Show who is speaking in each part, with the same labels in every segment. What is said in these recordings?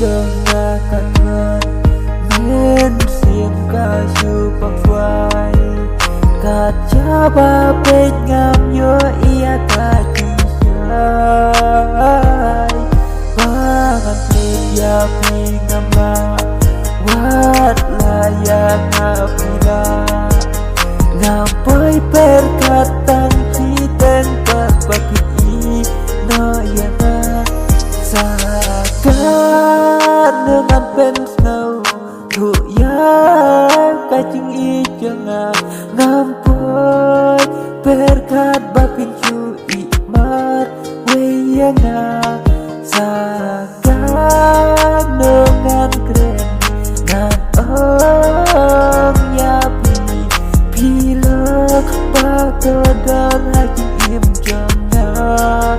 Speaker 1: Jangan men xiêm ca chu bằng vai cả cha ba bên ngam nhớ ia ta chung sai bangan ya pi ngama wat la ya ngapila ngapai perkataan kita berbagi no ya sakan dengan pensau tu ya kacing I jangan ngampai berkat bakin cu ikmat weyana sakan dengan keren nan om ya pilek bakodan hajing im jangan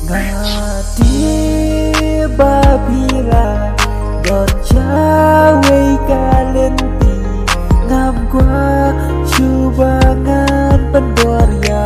Speaker 1: Ngati babira don cawe kalenti ngam gua cubangan pendoria